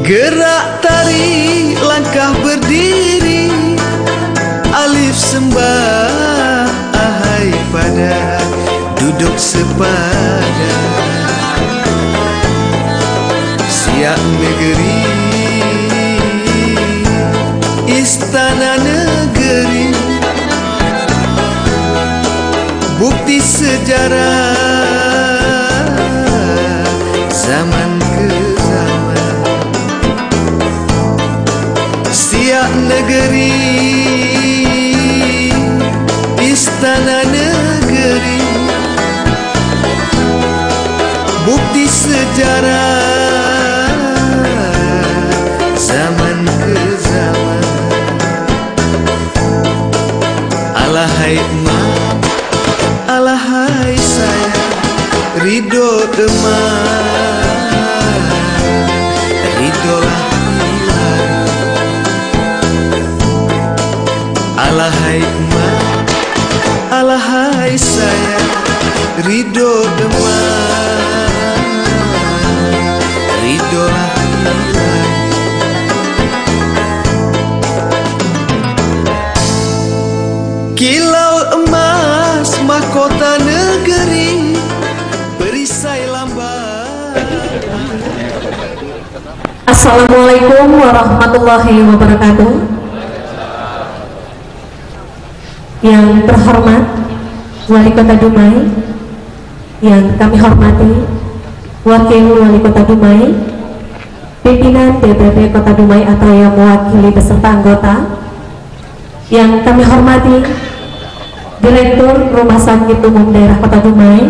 Gerak tari langkah berdiri, alif sembah ahai pada, duduk sepadan. Siap negeri, istana negeri, bukti sejarah zaman ke zaman. Siap negeri, istana negeri, bukti sejarah zaman ke zaman. Alahai emak, alahai saya, ridho emak, ridolah hilang. Alahai emak, alahai saya, ridho emak, ridolah hilang. Kilau emas mahkota negeri, perisai lambat. Assalamualaikum warahmatullahi wabarakatuh. Yang terhormat Wali Kota Dumai, yang kami hormati Wakil Wali Kota Dumai, pimpinan DPP Kota Dumai atau yang mewakili beserta anggota, yang kami hormati Direktur Rumah Sakit Umum Daerah Kota Dumai,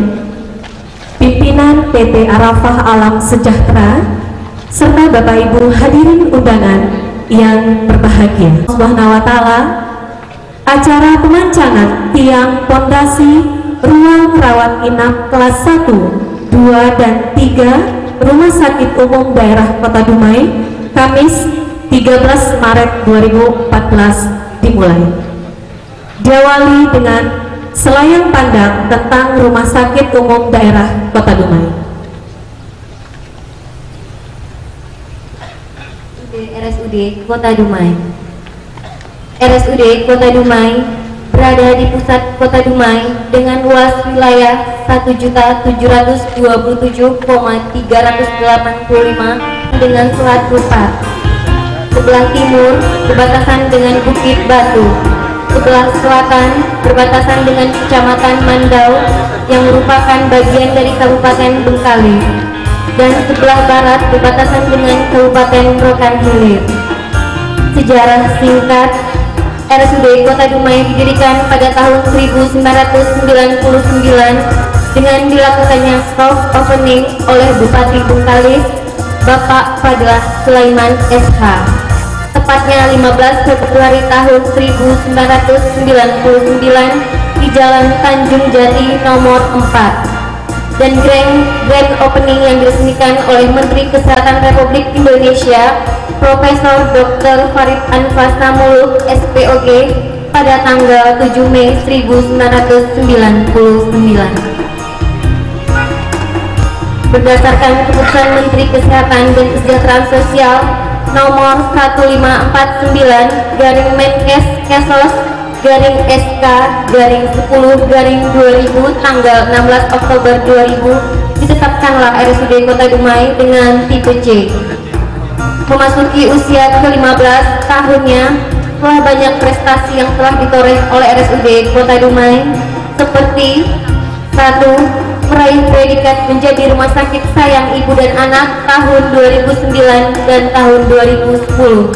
pimpinan PT Arafah Alam Sejahtera, serta Bapak Ibu hadirin undangan yang berbahagia. Subhanahu wa ta'ala, acara pemancangan tiang pondasi ruang rawat inap kelas 1, 2, dan 3 Rumah Sakit Umum Daerah Kota Dumai, Kamis 13 Maret 2014 dimulai. Diawali dengan selayang pandang tentang Rumah Sakit Umum Daerah Kota Dumai. RSUD Kota Dumai. RSUD Kota Dumai berada di pusat Kota Dumai dengan luas wilayah 1.727,385 dengan selat Rupat. Sebelah timur berbatasan dengan Bukit Batu, sebelah selatan berbatasan dengan Kecamatan Mandau yang merupakan bagian dari Kabupaten Bengkalis, dan sebelah barat berbatasan dengan Kabupaten Rokan Hilir. Sejarah singkat: RSUD Kota Dumai didirikan pada tahun 1999 dengan dilakukannya soft opening oleh Bupati Bengkalis, Bapak Fadlah Sulaiman SH, tepatnya 15 Februari tahun 1999 di Jalan Tanjung Jati nomor 4, dan grand opening yang diresmikan oleh Menteri Kesehatan Republik Indonesia Profesor Dr. Farid Anfas Namuluk SPOG pada tanggal 7 Mei 1999. Berdasarkan keputusan Menteri Kesehatan dan Kesejahteraan Sosial nomor 1549/Menkes Kesos /SK /10/2000 tanggal 16 Oktober 2000 ditetapkanlah RSUD Kota Dumai dengan tipe C. Memasuki usia ke-15 tahunnya, telah banyak prestasi yang telah ditoreh oleh RSUD Kota Dumai, seperti 1. Meraih predikat menjadi Rumah Sakit Sayang Ibu dan Anak tahun 2009 dan tahun 2010,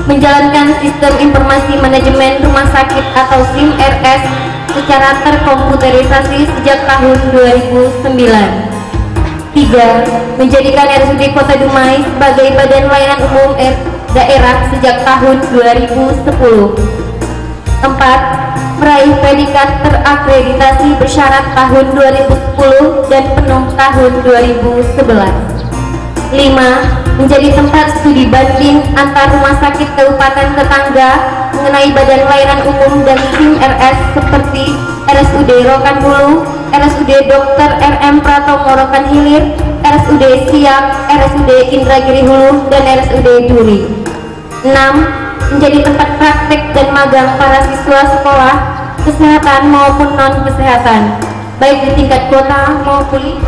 menjalankan sistem informasi manajemen rumah sakit atau SIM-RS secara terkomputerisasi sejak tahun 2009. 3. Menjadikan RSUD Kota Dumai sebagai Badan Layanan Umum Daerah sejak tahun 2010. 4. Meraih predikat terakreditasi bersyarat tahun 2010 dan penuh tahun 2011. 5. Menjadi tempat studi banding antar rumah sakit kabupaten tetangga mengenai badan layanan umum dan SIM-RS seperti RSUD Rokan Hulu, RSUD Dr. RM Pratomo Rokan Hilir, RSUD Siak, RSUD Indragiri Hulu, dan RSUD Duri. 6. Menjadi tempat praktek dan magang para siswa sekolah kesehatan maupun non-kesehatan, baik di tingkat kota maupun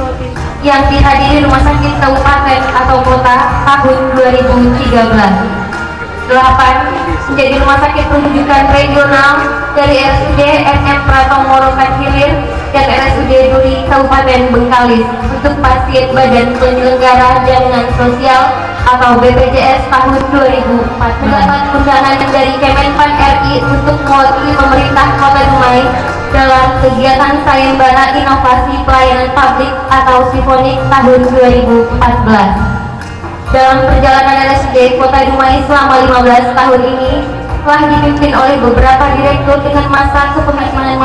yang dihadiri rumah sakit kabupaten atau kota tahun 2013. 8. Menjadi rumah sakit rujukan regional dari RSUD MM Pratomoro Hilir dan RSUD Duri Kabupaten Bengkalis untuk pasien Badan Penyelenggara Jaminan Sosial atau BPJS tahun 2014. Mendapat undangan dari Kemenpan RI untuk mewakili pemerintah Kota Dumai dalam kegiatan sayembara inovasi pelayanan publik atau Sifonik tahun 2014. Dalam perjalanan RSUD Kota Dumai selama 15 tahun ini telah dipimpin oleh beberapa direktur dengan masa kepemimpinannya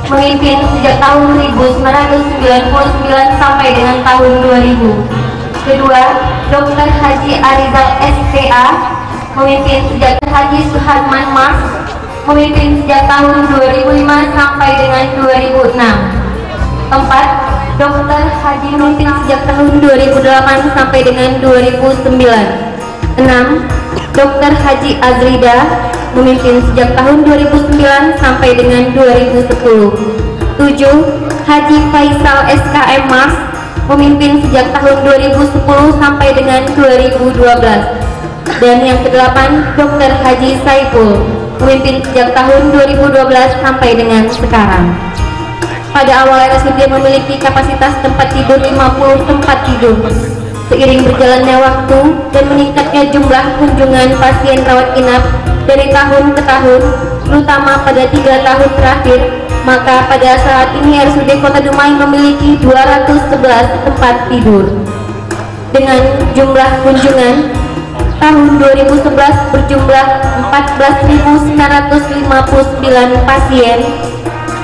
memimpin sejak tahun 1999 sampai dengan tahun 2000. Kedua, Dr. Haji Arizal SPA memimpin sejak Haji Suharman Mas memimpin sejak tahun 2005 sampai dengan 2006. Keempat, Dr. Haji memimpin sejak tahun 2008 sampai dengan 2009. 6. Dr. Haji Azrida memimpin sejak tahun 2009 sampai dengan 2010. 7. Haji Faisal SKM Mas memimpin sejak tahun 2010 sampai dengan 2012. Dan yang ke-8, Dr. Haji Saiful memimpin sejak tahun 2012 sampai dengan sekarang. Pada awal RSUD memiliki kapasitas tempat tidur 50 tempat tidur. Seiring berjalannya waktu dan meningkatnya jumlah kunjungan pasien rawat inap dari tahun ke tahun, terutama pada 3 tahun terakhir, maka pada saat ini RSUD Kota Dumai memiliki 211 tempat tidur. Dengan jumlah kunjungan tahun 2011 berjumlah 14.959 pasien,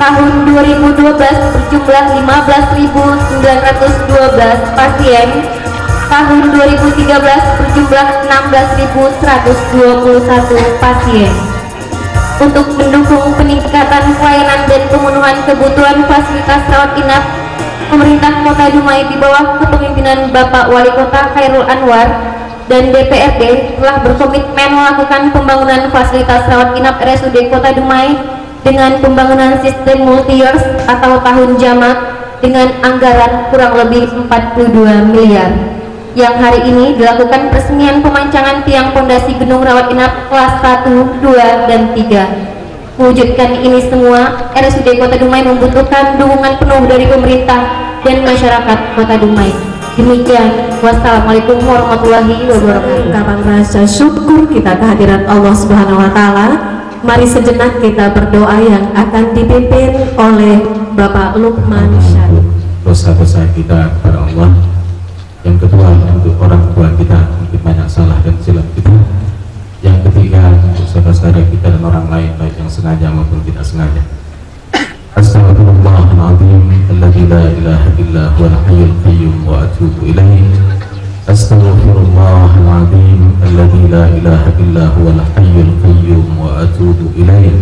tahun 2012 berjumlah 15.912 pasien, tahun 2013 berjumlah 16.121 pasien. Untuk mendukung peningkatan pelayanan dan pemenuhan kebutuhan fasilitas rawat inap, pemerintah Kota Dumai di bawah kepemimpinan Bapak Wali Kota Khairul Anwar dan DPRD telah berkomitmen melakukan pembangunan fasilitas rawat inap RSUD Kota Dumai dengan pembangunan sistem multi-years atau tahun jamak dengan anggaran kurang lebih 42 miliar, yang hari ini dilakukan peresmian pemancangan tiang pondasi gedung rawat inap kelas 1, 2, dan 3. Mewujudkan ini semua, RSUD Kota Dumai membutuhkan dukungan penuh dari pemerintah dan masyarakat Kota Dumai. Demikian, wassalamualaikum warahmatullahi wabarakatuh. Ungkapan rasa syukur kita kehadiran Allah Subhanahu wa Ta'ala. Mari sejenak kita berdoa yang akan dipimpin oleh Bapak Lukman Syarif. Dosa-dosa kita kepada Allah. Yang kedua, untuk orang tua kita, mungkin banyak salah dan silap kita. Yang ketiga, untuk saudara-saudara kita dan orang lain, baik yang sengaja maupun tidak sengaja. Astaghfirullahaladzim alladzi la ilaha illa huwal hayyul qayyum wa atubu ilaih. Astaghfirullahaladzim alladzi la ilaha illa huwal hayyul qayyum wa atubu ilaih.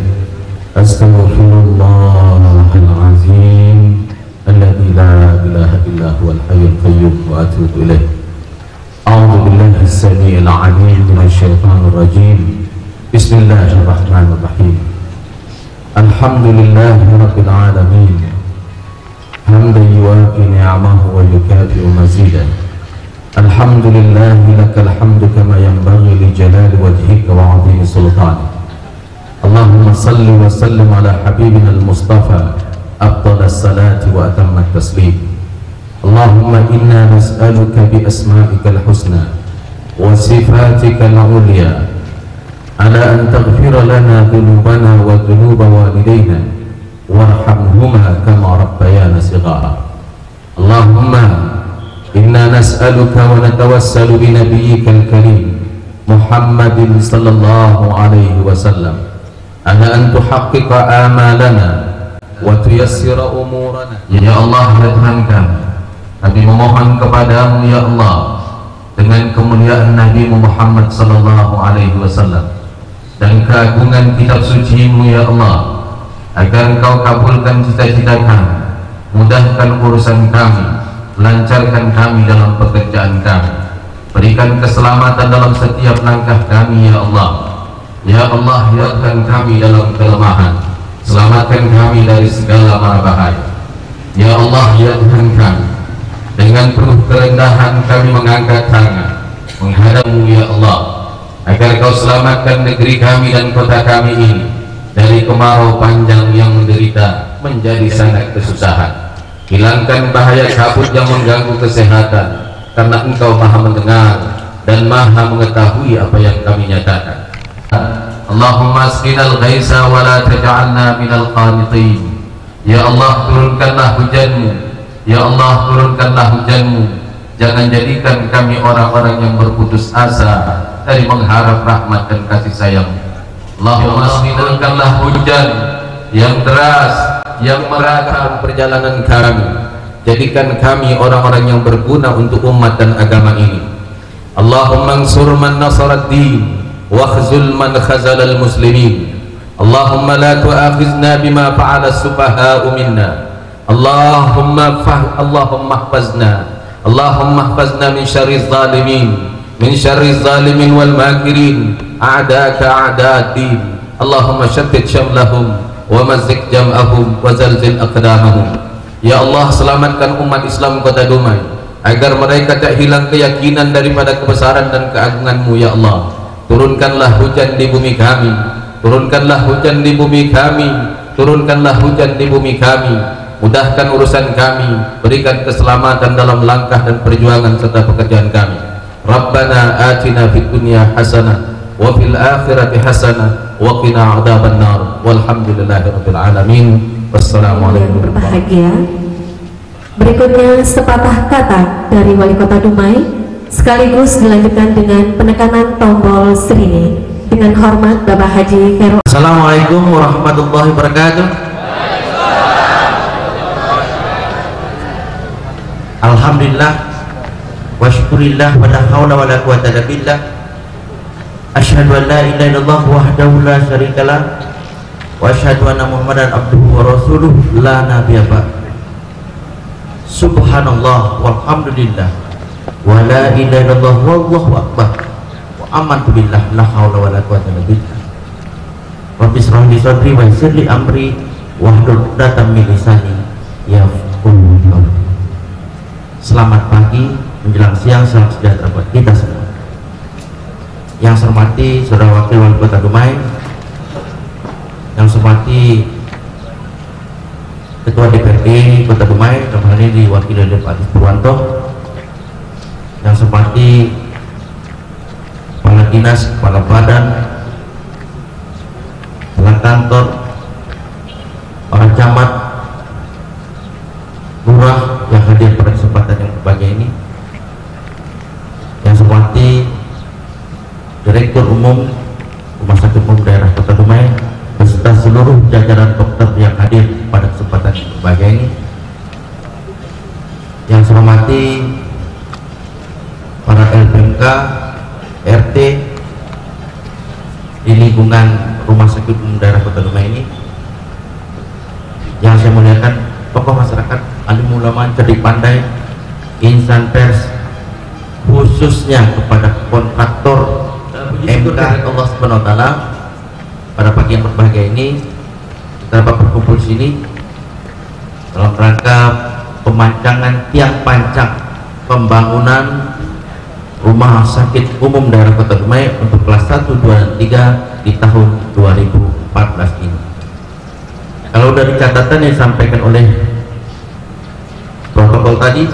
Astaghfirullahaladzim alladzi la ilaha illa huwal hayyul qayyum wa atubu ilaih. A'udzu billahi as-sami'il 'alim minasy syaithanir rajim. Bismillahirrahmanirrahim. Alhamdulillahi rabbil alamin. Hamdan yuwafi ni'amahu wa yukafi'u mazidah. Alhamdulillahi lakal hamdu kama yanbaghi li jalali wajhika wa 'azimi sultanik. Allahumma salli wa sallim ala habibina al-Mustafa afdalas salati wa atammat taslim. Allahumma inna nas'aluka bi asma'ikal husna wa sifatikal ulya ala an taghfira lana dhunubana wa dhunuba walidayna warhamhuma kama rabbayana shighara. Allahumma inna nas'aluka wa natawassalu bi nabiyyikal karim Muhammadin sallallahu alaihi wasallam ala an tuhaqqiqa amalana wa tuyassira umurana. Ya Allah, ya Tuhan kami memohon kepadamu ya Allah dengan kemuliaan Nabi Muhammad sallallahu alaihi wasallam dan keagungan kitab suci-Mu ya Allah, agar Engkau kabulkan cita-cita kami, mudahkan urusan kami, lancarkan kami dalam pekerjaan kami, berikan keselamatan dalam setiap langkah kami ya Allah. Ya Allah, kuatkan kami dalam kelemahan, selamatkan kami dari segala mara bahaya. Ya Allah, ya Tuhan kami, dengan penuh kerendahan kami mengangkat tangan menghadap-Mu ya Allah, agar Kau selamatkan negeri kami dan kota kami ini dari kemarau panjang yang menderita menjadi sangat kesusahan. Hilangkan bahaya kabut yang mengganggu kesehatan, karena Engkau maha mendengar dan maha mengetahui apa yang kami nyatakan. Allahumma asqinal ghaitha wa la taj'alna minal qanitin. Ya Allah, turunkanlah hujan-Mu. Ya Allah, turunkanlah hujan-Mu. Jangan jadikan kami orang-orang yang berputus asa dari mengharap rahmat dan kasih sayang. Allahumma turunkanlah hujan yang deras yang merata perjalanan kami. Jadikan kami orang-orang yang berguna untuk umat dan agama ini. Allahumma ansur man nasara ad-din wakhzul man khazala al-muslimin. Allahumma la tu'akhizna bima fa'ala as-sufaha'u minna. Allahumma ihfazna min syarri zalimin, min syarri zalimin wal makirin, a'daka a'dad-din. Allahumma shattit syamlahum wa mazzik jam'ahum wa zalzil aqdamahum. Ya Allah, selamatkan umat Islam Kota Dumai agar mereka tak hilang keyakinan daripada kebesaran dan keagungan-Mu ya Allah. Turunkanlah hujan di bumi kami, turunkanlah hujan di bumi kami, turunkanlah hujan di bumi kami. Mudahkan urusan kami, berikan keselamatan dalam langkah dan perjuangan serta pekerjaan kami. Rabbana atina fid dunya hasanah wa fil akhirati hasanah wa qina adzaban nar. Walhamdulillahirabbil alamin. Wassalamualaikum warahmatullahi wabarakatuh. Berikutnya sepatah kata dari Wali Kota Dumai sekaligus dilanjutkan dengan penekanan tombol sirine. Dengan hormat Bapak Haji Heru. Assalamualaikum warahmatullahi wabarakatuh. Alhamdulillah wa syukurillah wa la hawla wa la quwwata illa billah. Asyhadu an la ilaha illallah wahdahu la syarikalah wa asyhadu anna Muhammadan abduhu wa rasuluh la nabiyya ba'd. Subhanallah walhamdulillah wa la ilaha illallah wallahu akbar wa amantu billah la haula wa la quwwata illa billah. Rabbi shrah li sadri wa yassir li amri wahlul 'uqdatam min lisani yafqahu qawli. Selamat pagi menjelang siang, salam sejahtera buat kita semua. Yang saya hormati Saudara Wakil Wali Kota Dumai, yang saya hormati Ketua DPRD Kota Dumai, dalam hal ini diwakili oleh Pak Purwanto, yang saya hormati Kepala Dinas, Kepala Badan, Kepala Kantor, para camat, lurah yang hadir pada kesempatan yang berbahagia ini, yang saya hormati Direktur Umum Rumah Sakit Umum Daerah Kota Dumai beserta seluruh jajaran dokter yang hadir pada kesempatan yang berbahagia ini, yang saya hormati para LPMK, RT di lingkungan Rumah Sakit Umum Daerah Kota Dumai ini, yang saya muliakan tokoh masyarakat, alim ulama, cerdik pandai, insan pers, khususnya kepada kontraktor MK Allah Subhanahu wa taala. Pada pagi yang berbahagia ini kita dapat berkumpul di sini dalam rangka pemancangan tiang pancang pembangunan Rumah Sakit Umum Daerah Kota Dumai untuk kelas 1, 2, dan 3 di tahun 2014 ini. Kalau dari catatan yang disampaikan oleh protokol tadi,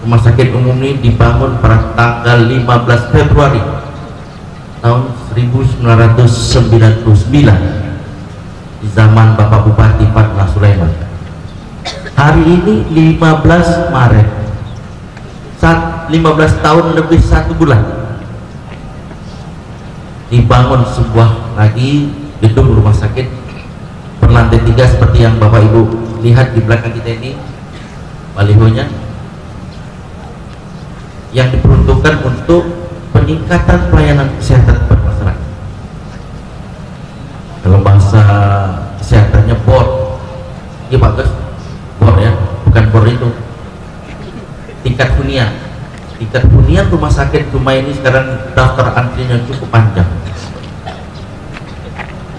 Rumah Sakit Umum ini dibangun pada tanggal 15 Februari tahun 1999 di zaman Bapak Bupati Fatma Sulaiman. Hari ini 15 Maret, 15 tahun lebih 1 bulan, dibangun sebuah lagi gedung rumah sakit berlantai 3 seperti yang Bapak Ibu lihat di belakang kita ini balihonya, yang diperuntukkan untuk peningkatan pelayanan kesehatan kepada masyarakat. Kalau bahasa kesehatannya BOR, ini bagus, BOR ya, bukan BOR itu, kemudian rumah sakit Dumai ini sekarang daftar antrinya cukup panjang,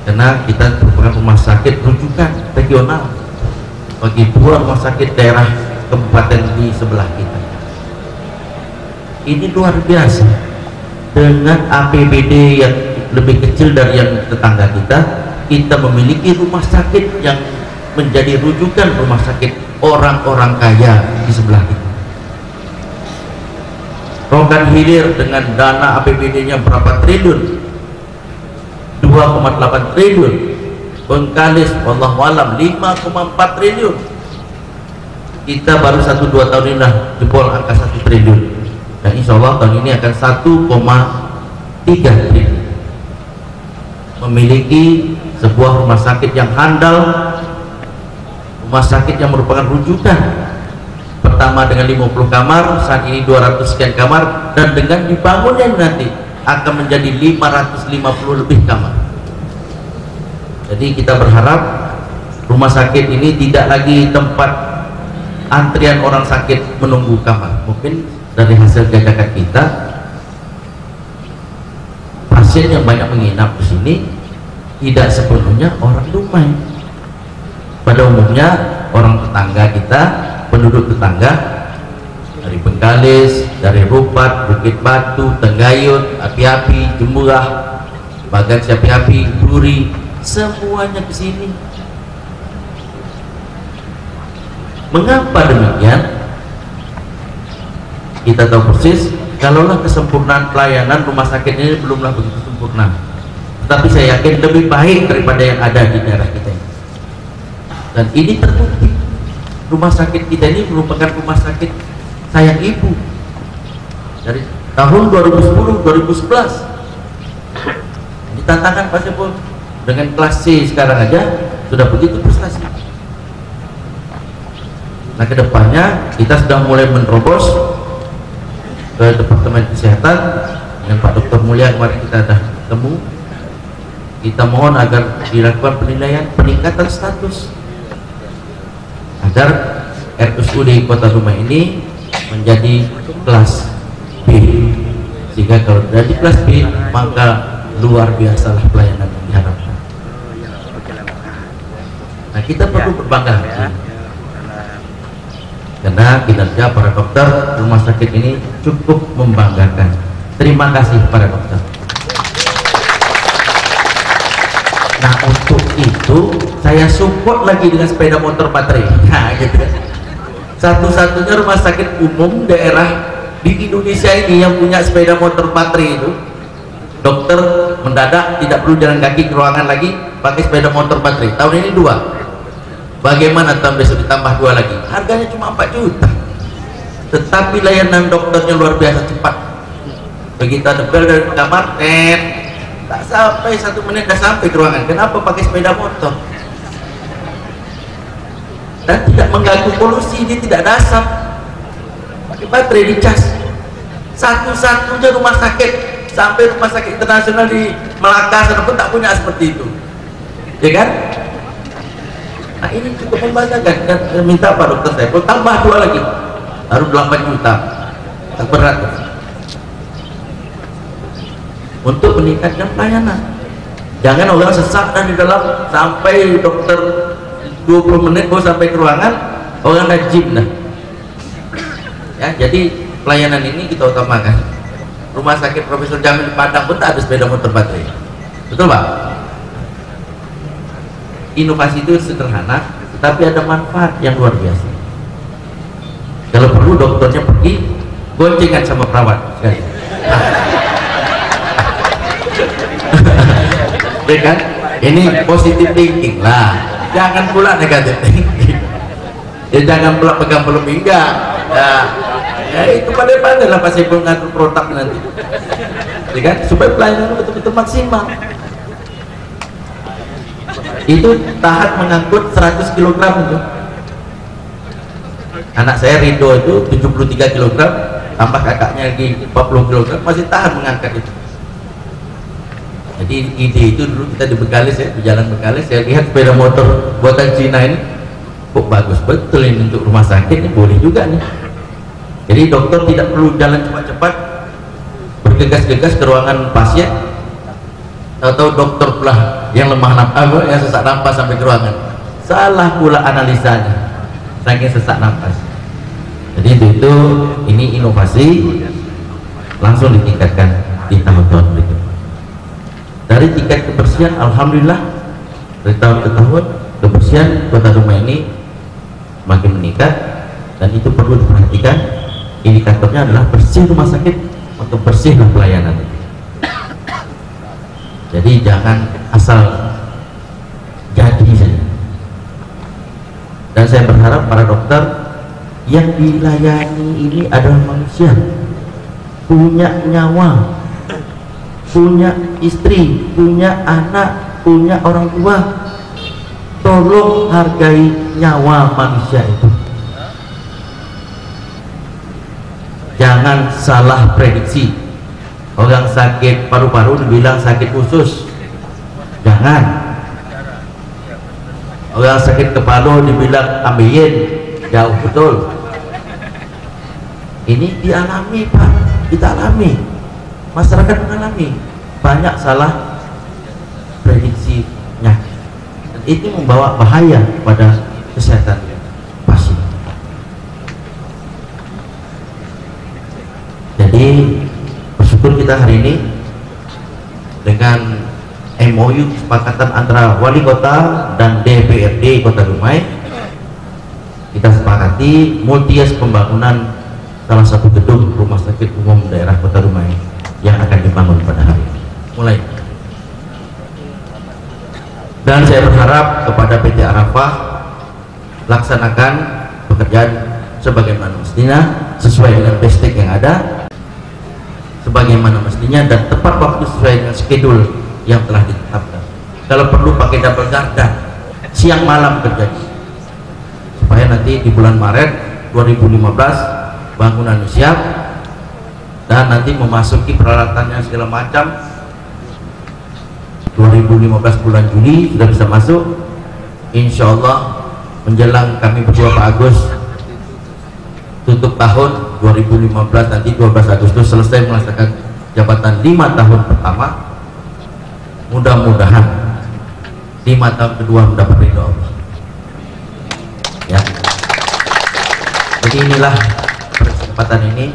karena kita merupakan rumah sakit rujukan regional bagi 2 rumah sakit daerah kabupaten di sebelah kita. Ini luar biasa, dengan APBD yang lebih kecil dari yang tetangga kita memiliki rumah sakit yang menjadi rujukan rumah sakit orang-orang kaya di sebelah kita. Rokan Hilir dengan dana APBD-nya berapa triliun? 2,8 triliun. Bengkalis wallahualam 5,4 triliun. Kita baru 1-2 tahun ini lah jebol angka 1 triliun, dan insya Allah tahun ini akan 1,3 triliun. Memiliki sebuah rumah sakit yang handal, rumah sakit yang merupakan rujukan. Pertama dengan 50 kamar, saat ini 200 sekian kamar, dan dengan dibangunnya nanti akan menjadi 550 lebih kamar. Jadi kita berharap rumah sakit ini tidak lagi tempat antrian orang sakit menunggu kamar. Mungkin dari hasil jajakan kita, pasien yang banyak menginap di sini tidak sepenuhnya orang Dumai. Pada umumnya orang tetangga kita, penduduk tetangga dari Bengkalis, dari Rupat, Bukit Batu, Tenggayun, Api-Api, Jemurah, Bagan Api-Api, Duri, semuanya ke sini. Mengapa demikian? Kita tahu persis, kalaulah kesempurnaan pelayanan rumah sakit ini belumlah begitu sempurna, tetapi saya yakin lebih baik daripada yang ada di daerah kita ini. Dan ini terbukti, rumah sakit kita ini merupakan rumah sakit sayang ibu dari tahun 2010-2011. Ini tantangan Pak Sepul, dengan kelas C sekarang aja sudah begitu prestasi. Nah, kedepannya kita sudah mulai menerobos ke Departemen Kesehatan dengan Pak Dr. Mulya. Kemarin kita sudah ketemu, kita mohon agar dilakukan penilaian peningkatan status agar RSUD Kota Dumai ini menjadi kelas B, sehingga kalau sudah di kelas B maka luar biasalah pelayanan yang diharapkan. Nah, kita perlu berbangga hati karena kinerja para dokter rumah sakit ini cukup membanggakan. Terima kasih para dokter. Nah, untuk itu saya support lagi dengan sepeda motor baterai. Nah, gitu. Satu-satunya rumah sakit umum daerah di Indonesia ini yang punya sepeda motor baterai itu. Dokter mendadak tidak perlu jalan kaki ke ruangan lagi, pakai sepeda motor baterai. Tahun ini 2. Bagaimana tahun besok ditambah 2 lagi? Harganya cuma 4 juta. Tetapi layanan dokternya luar biasa cepat. Begitu ada bel dari kamar, tak sampai 1 menit dah sampai ke ruangan. Kenapa pakai sepeda motor? Dan tidak mengganggu polusi, dia tidak ada asap. Pakai baterai dicas. Satu-satunya rumah sakit, sampai rumah sakit internasional di Melaka sana pun tak punya seperti itu, ya kan? Nah, ini cukup membanggakan. Dan minta Pak Dokter Saiful tambah 2 lagi, baru 8 juta. Tak berat untuk meningkatkan pelayanan. Jangan orang sesak dan di dalam sampai dokter 20 menit baru sampai ke ruangan, orang dah gym dah. Ya, jadi pelayanan ini kita utamakan. Rumah sakit Profesor Jamil Padang pun tak ada sepeda motor baterai. Betul Pak? Inovasi itu sederhana, tetapi ada manfaat yang luar biasa. Kalau perlu dokternya pergi goncengan sama perawat sekali. Ya kan? Ini positive thinking lah, jangan pula negatif thinking. Ya jangan pula pegang belum hingga. Ya itu pandai-pandai lah pasti mengatur protap nanti. Ya kan? Supaya pelayanan betul-betul maksimal. Itu tahan mengangkut 100 kg itu. Anak saya Rido itu 73 kg, tambah kakaknya lagi 40 kg, masih tahan mengangkat itu. Jadi ide itu dulu kita di Bengkalis ya, di Jalan Bengkalis, saya lihat sepeda motor buatan Cina ini kok bagus betul ini untuk rumah sakit, ini boleh juga nih. Jadi dokter tidak perlu jalan cepat-cepat, bergegas-gegas ke ruangan pasien, atau dokter pula yang lemah nafas, yang sesak nafas sampai ke ruangan. Salah pula analisanya, saking sesak nafas. Jadi itu ini inovasi langsung ditingkatkan di tahun-tahun berikutnya. Dari tingkat kebersihan, alhamdulillah dari tahun ke tahun kebersihan Kota Dumai ini makin meningkat, dan itu perlu diperhatikan. Indikatornya adalah bersih rumah sakit atau bersih pelayanan. Jadi jangan asal jadi saja. Dan saya berharap para dokter yang dilayani ini adalah manusia, punya nyawa, punya istri, punya anak, punya orang tua. Tolong hargai nyawa manusia itu. Jangan salah prediksi. Orang sakit paru-paru dibilang sakit usus, jangan. Orang sakit kepala dibilang ambeien, jauh betul. Ini dialami Pak, kita alami, masyarakat mengalami banyak salah prediksinya, dan itu membawa bahaya pada kesehatan pasien. Jadi bersyukur kita hari ini dengan MOU kesepakatan antara Wali Kota dan DPRD Kota Dumai, kita sepakati multias pembangunan salah satu gedung rumah sakit umum daerah Kota Dumai yang akan dibangun pada hari ini. Mulai. Dan saya berharap kepada PT Arafah laksanakan pekerjaan sebagaimana mestinya, sesuai dengan bestek yang ada, sebagaimana mestinya, dan tepat waktu sesuai dengan schedule yang telah ditetapkan. Kalau perlu pakai double garda, siang malam kerja, supaya nanti di bulan Maret 2015 bangunan siap, dan nanti memasuki peralatannya segala macam. 2015 bulan Juli sudah bisa masuk, insya Allah menjelang kami berdua Pak Agus tutup tahun 2015, nanti 12 Agustus selesai melaksanakan jabatan 5 tahun pertama. Mudah-mudahan 5 tahun kedua mendapat ridho Allah ya. Jadi inilah kesempatan ini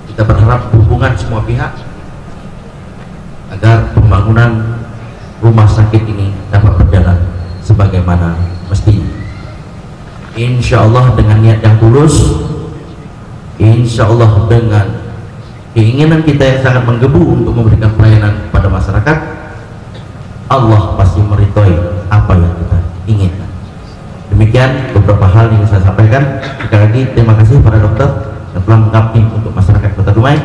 kita berharap hubungan semua pihak agar pembangunan rumah sakit ini dapat berjalan sebagaimana mestinya. Insya Allah dengan niat yang tulus, insya Allah dengan keinginan kita yang sangat menggebu untuk memberikan pelayanan kepada masyarakat, Allah pasti meridhoi apa yang kita inginkan. Demikian beberapa hal yang saya sampaikan. Sekali lagi terima kasih para dokter yang telah mengabdi untuk masyarakat Kota Dumai.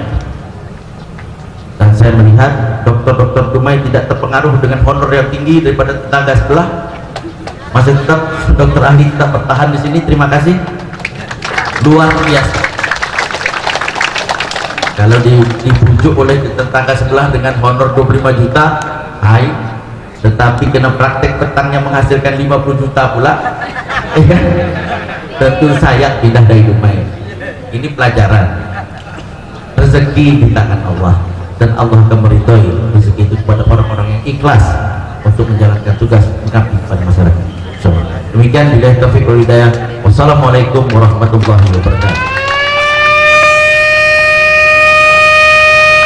Dan saya melihat dokter-dokter Dumai tidak terpengaruh dengan honor yang tinggi daripada tetangga sebelah. Masih tetap dokter ahli tetap bertahan di sini. Terima kasih, luar biasa. Kalau dibujuk oleh tetangga sebelah dengan honor 25 juta, hai, tetapi kena praktek petangnya menghasilkan 50 juta pula, tentu saya pindah dari Dumai. Ini pelajaran, rezeki di tangan Allah, dan Allah akan meridhoi rezeki itu kepada orang-orang yang ikhlas untuk menjalankan tugas mengabdi kepada masyarakat. Demikian, billahi taufiq wal hidayah. Wassalamualaikum warahmatullahi wabarakatuh.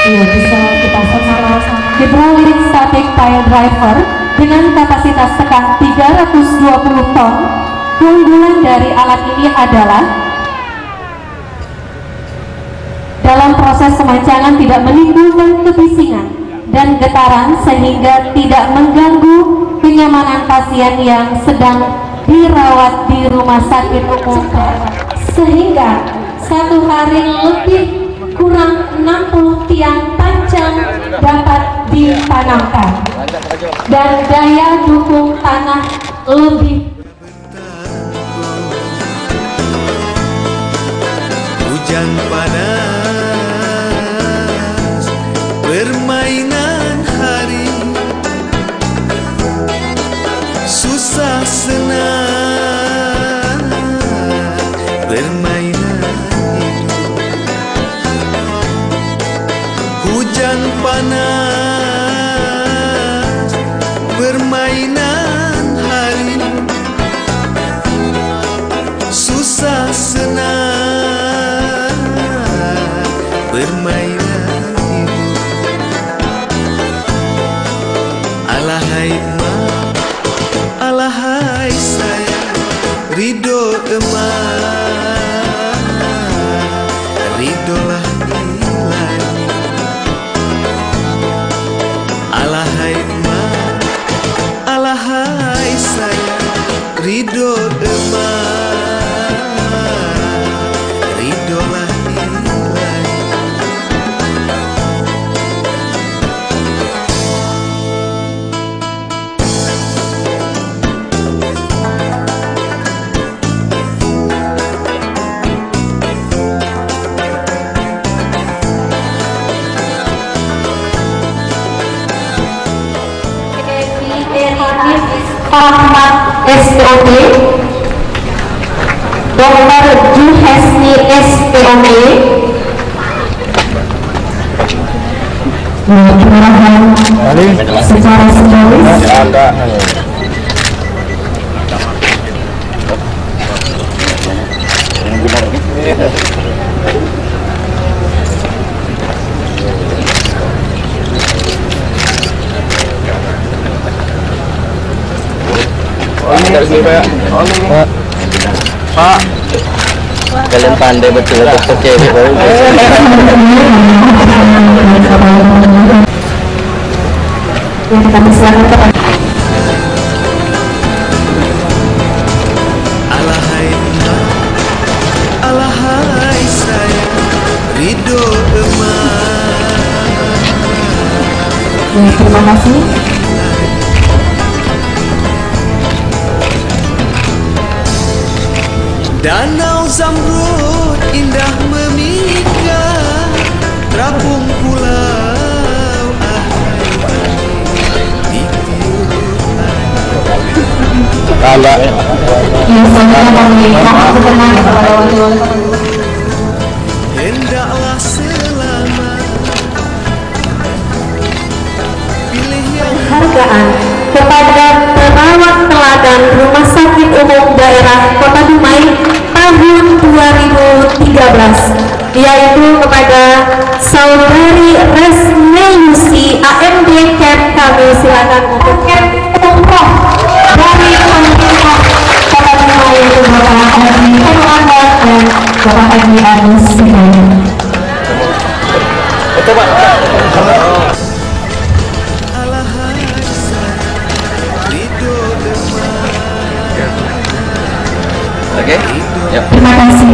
Iya, bisa kita sama-sama. Hydraulic static pile driver dengan kapasitas tekan 320 ton. Keunggulan dari alat ini adalah dalam proses pemancangan tidak menimbulkan kebisingan dan getaran sehingga tidak mengganggu kenyamanan pasien yang sedang dirawat di rumah sakit umum, sehingga satu hari lebih kurang 60 tiang panjang dapat ditanamkan dan daya dukung tanah lebih. Hujan panas, permainan hari, susah senang, permainan hidup. permainan hari, susah senang permainan hidup. Alahai emak, alahai sayang, ridho emak, ridolah ilahi. Alahai emak, alahai sayang, ridho emak, ridolah ilahi. Ahmad SPOD, Dr. Juhesni SPOD, penyerahan secara simbolis. Pak, kalian pandai betul untuk percaya baru. Yang kami silakan kepada Alahai emak, alahai sayang, ridho emak. terima kasih. Danau Zamrud indah memikah, terapung pulau ahai di tiupan. Kalau Yang saya meminta berkenan kepada wali-wali. Hendaklah selamat pilih yang Penghargaan kepada perawat teladan Rumah Sakit Umum Daerah Kota Dumai tahun 2013, yaitu kepada Saudari Resneyusi AMD Cap. Kami silakan untuk Cap umroh dari pemerintah Kota Dumai, yaitu Bapak Haji Herlambang dan Bapak Haji Agus Sihani. alahai sayang, ridho emak. oke, yuk. Terima kasih.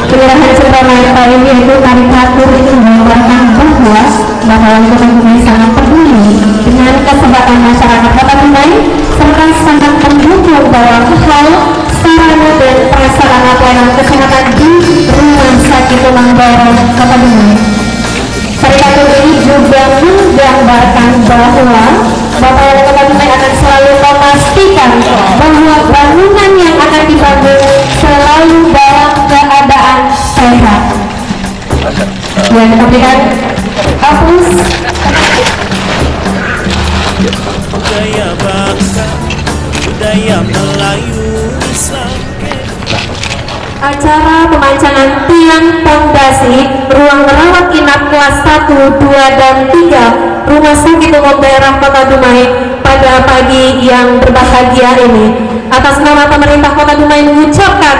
Kelurahan Cirebon kali ini yaitu karikatur itu menggambarkan bahwa Wali Kota Dumai sangat peduli dengan kesempatan masyarakat Kota Dumai serta sangat mendukung bahwa hal sarana dan prasarana pelayanan kesehatan di Rumah Sakit Umum Daerah Kota Dumai. Karikatur ini juga menggambarkan bahwa Bapak Wali Kota Dumai akan selalu memastikan bahwa bangunan yang akan dibangun selalu dalam keadaan sehat. Dan kemudian hapus Budaya bangsa, budaya Melayu Islam. Acara pemancangan tiang pondasi ruang rawat inap kelas 1, 2, dan 3 Rumah Sakit Umum Daerah Kota Dumai pada pagi yang berbahagia ini. Atas nama pemerintah Kota Dumai mengucapkan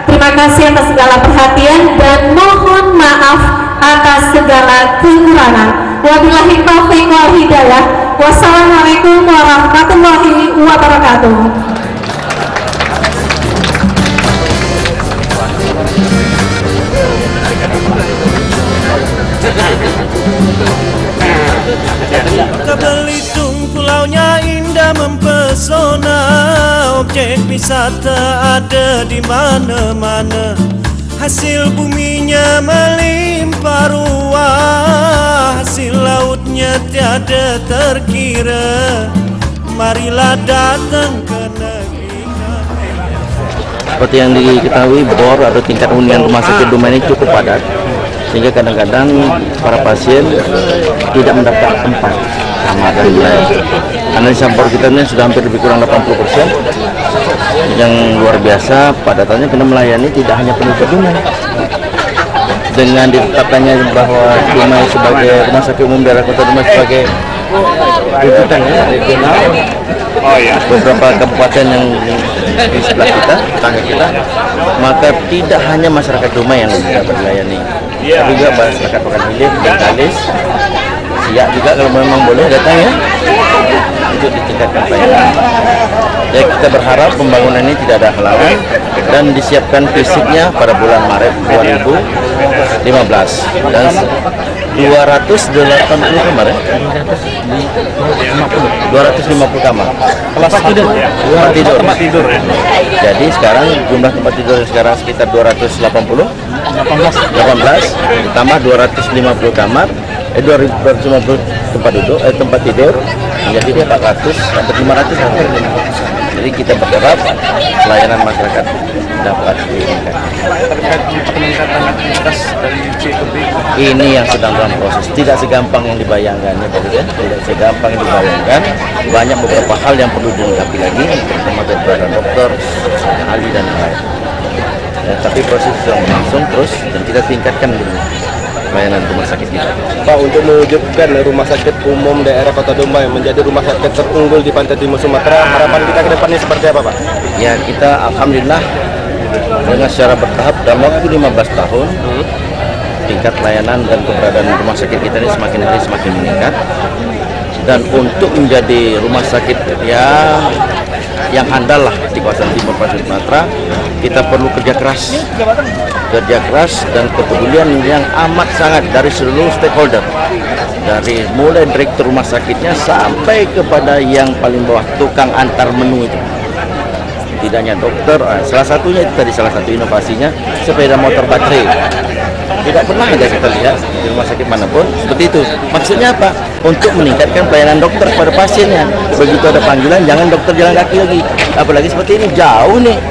terima kasih atas segala perhatian dan mohon maaf atas segala kekurangan. Wabillahi taufiq wal hidayah. Wassalamualaikum warahmatullahi wabarakatuh. Ke Belitung pulaunya indah mempesona, objek wisata ada di mana-mana. Hasil buminya melimpah ruah, hasil lautnya tiada terkira. Marilah datang ke negeri kami. Seperti yang diketahui, bor atau tingkat hunian Rumah Sakit Dumai ini cukup padat, sehingga kadang-kadang para pasien tidak mendapat tempat. Ramadan analisa bor kita ini sudah hampir lebih kurang 80%. Yang luar biasa padatannya karena melayani tidak hanya penduduk Dumai. Dengan ditetapkannya bahwa Dumai sebagai rumah sakit umum daerah Kota Dumai sebagai rujukan ya regional, beberapa kabupaten yang di sebelah kita, tetangga kita, maka tidak hanya masyarakat Dumai yang dapat dilayani, tapi juga masyarakat Pekan Hilir, Bengkalis, Siak juga kalau memang boleh datang ya untuk ditingkatkan pelayanan. Jadi kita berharap pembangunan ini tidak ada halangan dan disiapkan fisiknya pada bulan Maret 2015 dan 280 kamar ya? 250 kamar. Kelas tidur. Tempat tidur ya. Jadi sekarang jumlah tempat tidur sekarang sekitar 218 ditambah 250 kamar 250 tempat tidur menjadi 400 sampai 500 sampai 500. Jadi kita berharap pelayanan masyarakat dapat diinginkan. Peningkatan aktivitas dari CKP ini yang sedang dalam proses, tidak segampang yang dibayangkan ya Pak ya, tidak segampang yang dibayangkan. Banyak beberapa hal yang perlu dilengkapi lagi, terutama dari dokter, ahli dan lain. Ya, tapi proses sedang berlangsung terus dan kita tingkatkan dulu pelayanan rumah sakit kita. Pak, untuk mewujudkan rumah sakit umum daerah Kota Dumai menjadi rumah sakit terunggul di Pantai Timur Sumatera, harapan kita ke depannya seperti apa, Pak? Ya, kita alhamdulillah dengan secara bertahap dalam waktu 15 tahun tingkat pelayanan dan keberadaan rumah sakit kita ini semakin hari semakin meningkat. Dan untuk menjadi rumah sakit yang handal lah di kawasan timur Pantai Sumatera, kita perlu kerja keras dan kepedulian yang amat sangat dari seluruh stakeholder, dari mulai direktur rumah sakitnya sampai kepada yang paling bawah tukang antar menu itu. Tidak hanya dokter, salah satunya itu tadi salah satu inovasinya sepeda motor baterai. Tidak pernah ada kita lihat di rumah sakit manapun seperti itu. Maksudnya apa? Untuk meningkatkan pelayanan dokter kepada pasiennya. Begitu ada panggilan, jangan dokter jalan kaki lagi. Apalagi seperti ini, jauh nih.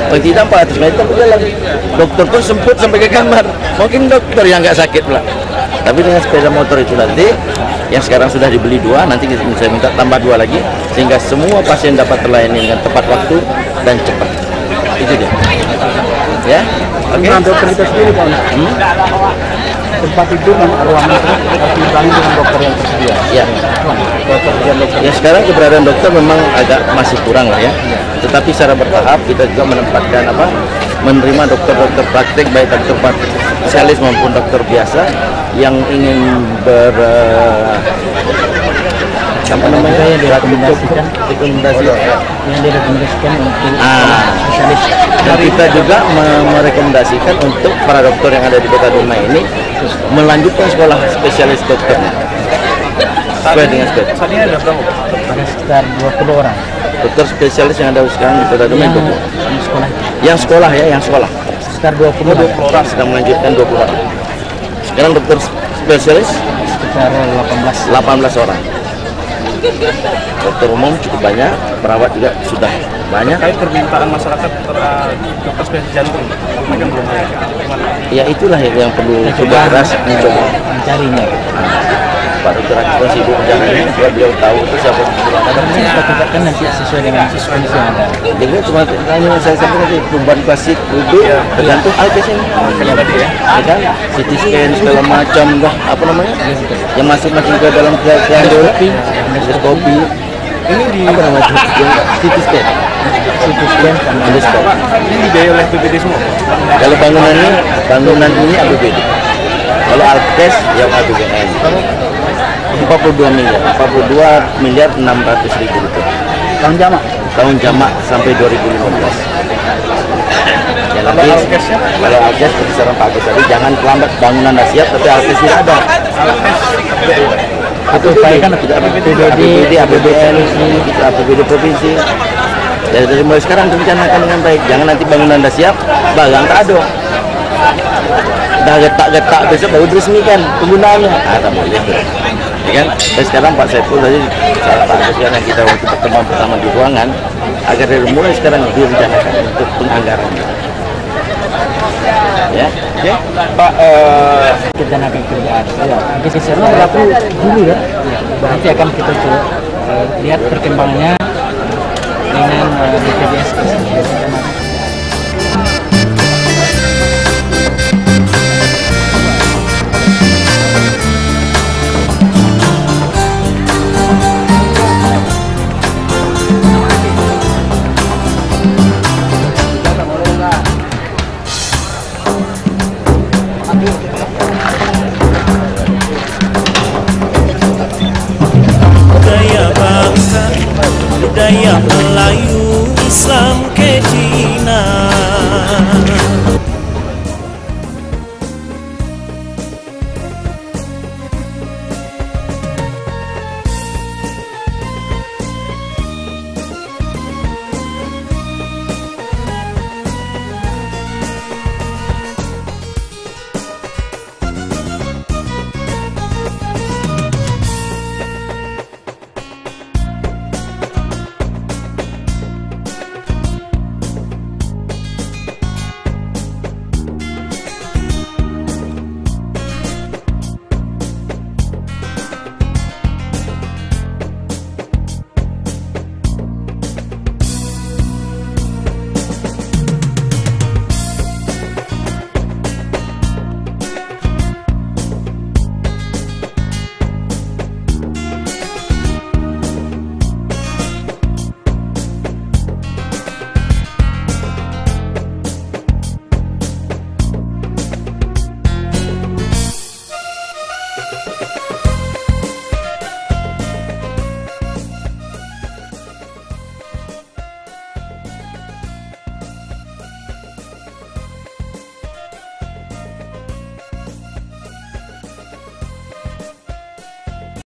Paling tidak 400 meter berjalan. Dokter pun semput sampai ke kamar. Mungkin dokter yang nggak sakit pula. Tapi dengan sepeda motor itu nanti, yang sekarang sudah dibeli 2, nanti saya minta tambah 2 lagi, sehingga semua pasien dapat terlayani dengan tepat waktu dan cepat. Itu dia. Ya. Oke. Dokter kita sendiri, Pak. Tempat tidur dan ruangan harus dibangun dengan dokter yang tersedia. Ya. Ya, sekarang keberadaan dokter memang agak masih kurang lah ya. Tetapi secara bertahap kita juga menempatkan menerima dokter-dokter praktik, baik dokter spesialis maupun dokter biasa yang ingin direkomendasikan untuk spesialis. Dan kita juga merekomendasikan untuk para dokter yang ada di Kota Dumai ini melanjutkan sekolah spesialis dokternya sesuai dengan spesialis. Saat ini ada berapa? Ada sekitar 20 orang Dokter spesialis yang ada sekarang di Kota Dumai itu yang sekolah. Yang sekolah Sekitar 20 orang sedang melanjutkan 20 orang. Sekarang dokter spesialis sekitar 18 orang. Dokter umum cukup banyak, perawat juga sudah banyak. Terkait permintaan masyarakat dokter spesialis jantung, mereka belum ada. Ya itulah yang perlu coba keras mencoba mencarinya. Pak Dokter Akbar sibuk perjalanannya, beliau tahu itu siapa Kita tingkatkan nanti sesuai dengan kondisi yang ada. jadi cuma tanya saya sampaikan tadi perubahan klasik duduk tergantung alkesnya ya kan, CT scan segala macam apa namanya yang masuk-masuk ke dalam endoskopi ini di apa namanya CT scan endoskopi Ini dibiayai oleh BPD semua. kalau bangunan ini APBD, kalau alkes yang APBN 42 miliar 600 ribu rupiah tahun jamak sampai 2015. Ya, nanti kalau alkes kisaran Pak Agus tadi jangan terlambat, bangunan dah siap tapi alkes tidak ada. Itu upayakan tidak APBD, APBN, APBD provinsi. Ya, dari mulai sekarang rencanakan dengan baik, jangan nanti bangunan dah siap, barang tak ada. Dah getak-getak besok baru diresmikan penggunaannya. Tak boleh. Ya kan? Dan sekarang Pak Saiful tadi salah Pak Agus yang kita waktu pertemuan pertama di ruangan agar dari mulai sekarang direncanakan untuk penganggaran. Ya, Oke, Pak. Ketenaga kerjaan. Ya, geser berlaku dulu ya. Nanti akan kita coba lihat perkembangannya dengan BPJS Kesehatan. Budaya bangsa, budaya Melayu